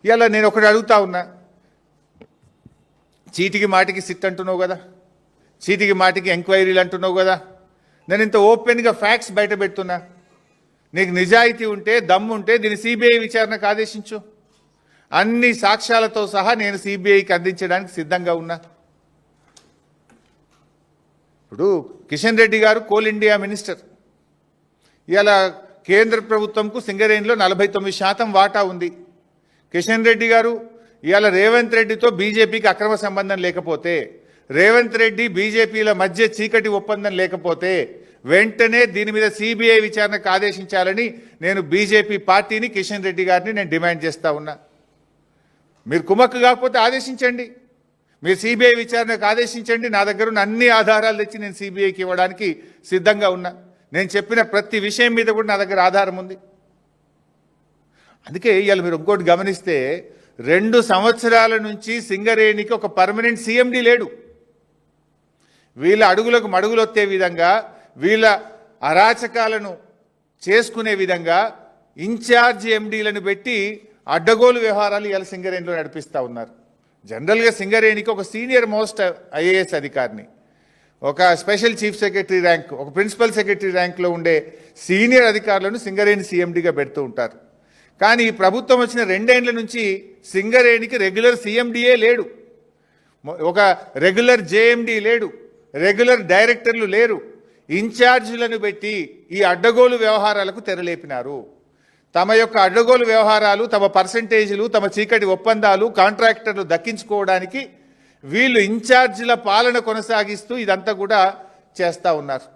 ఇలా నేను ఒకటి అడుగుతా ఉన్నా, చీటికి మాటికి సిట్ అంటున్నావు కదా, చీటికి మాటికి ఎంక్వైరీలు అంటున్నావు కదా, నేను ఇంత ఓపెన్గా ఫ్యాక్ట్స్ బయట పెడుతున్నా. నీకు నిజాయితీ ఉంటే, దమ్ము ఉంటే దీన్ని సిబిఐ విచారణకు ఆదేశించు. అన్ని సాక్ష్యాలతో సహా నేను సిబిఐకి అందించడానికి సిద్ధంగా ఉన్నా. ఇప్పుడు కిషన్ రెడ్డి గారు కోల్ ఇండియా మినిస్టర్. ఇవాళ కేంద్ర ప్రభుత్వంకు సింగరేణిలో 49% వాటా ఉంది. కిషన్ రెడ్డి గారు ఇవాళ రేవంత్ రెడ్డితో బీజేపీకి అక్రమ సంబంధం లేకపోతే, రేవంత్ రెడ్డి బీజేపీల మధ్య చీకటి ఒప్పందం లేకపోతే వెంటనే దీని మీద సిబిఐ విచారణకు ఆదేశించాలని నేను బీజేపీ పార్టీని, కిషన్ రెడ్డి గారిని నేను డిమాండ్ చేస్తా ఉన్నా. మీరు కుమ్మక్కు కాకపోతే ఆదేశించండి, మీరు సిబిఐ విచారణకు ఆదేశించండి. నా దగ్గర ఉన్న అన్ని ఆధారాలు తెచ్చి నేను సిబిఐకి ఇవ్వడానికి సిద్ధంగా ఉన్నా. నేను చెప్పిన ప్రతి విషయం మీద కూడా నా దగ్గర ఆధారం ఉంది. అందుకే ఇవాళ మీరు ఇంకోటి గమనిస్తే 2 సంవత్సరాల నుంచి సింగరేణికి ఒక పర్మనెంట్ సీఎండీ లేడు. వీళ్ళ అడుగులకు మడుగులొత్తే విధంగా, వీళ్ళ అరాచకాలను చేసుకునే విధంగా ఇన్ఛార్జ్ ఎండీలను పెట్టి అడ్డగోలు వ్యవహారాలు ఇవాళ సింగరేణిలో నడిపిస్తూ ఉన్నారు. జనరల్గా సింగరేణికి ఒక సీనియర్ మోస్ట్ ఐఏఎస్ అధికారిని, ఒక స్పెషల్ చీఫ్ సెక్రటరీ ర్యాంక్, ఒక ప్రిన్సిపల్ సెక్రటరీ ర్యాంక్లో ఉండే సీనియర్ అధికారులను సింగరేణి సీఎండీగా పెడుతూ ఉంటారు. కానీ ఈ ప్రభుత్వం వచ్చిన 2 ఏళ్ల నుంచి సింగరేణికి రెగ్యులర్ సీఎండీఏ లేడు, ఒక రెగ్యులర్ జేఎండీ లేడు, రెగ్యులర్ డైరెక్టర్లు లేరు. ఇన్ఛార్జీలను పెట్టి ఈ అడ్డగోలు వ్యవహారాలకు తెరలేపినారు. తమ యొక్క అడ్డగోలు వ్యవహారాలు, తమ పర్సంటేజీలు, తమ చీకటి ఒప్పందాలు, కాంట్రాక్టర్లు దక్కించుకోవడానికి వీళ్ళు ఇన్ఛార్జీల పాలన కొనసాగిస్తూ ఇదంతా కూడా చేస్తూ ఉన్నారు.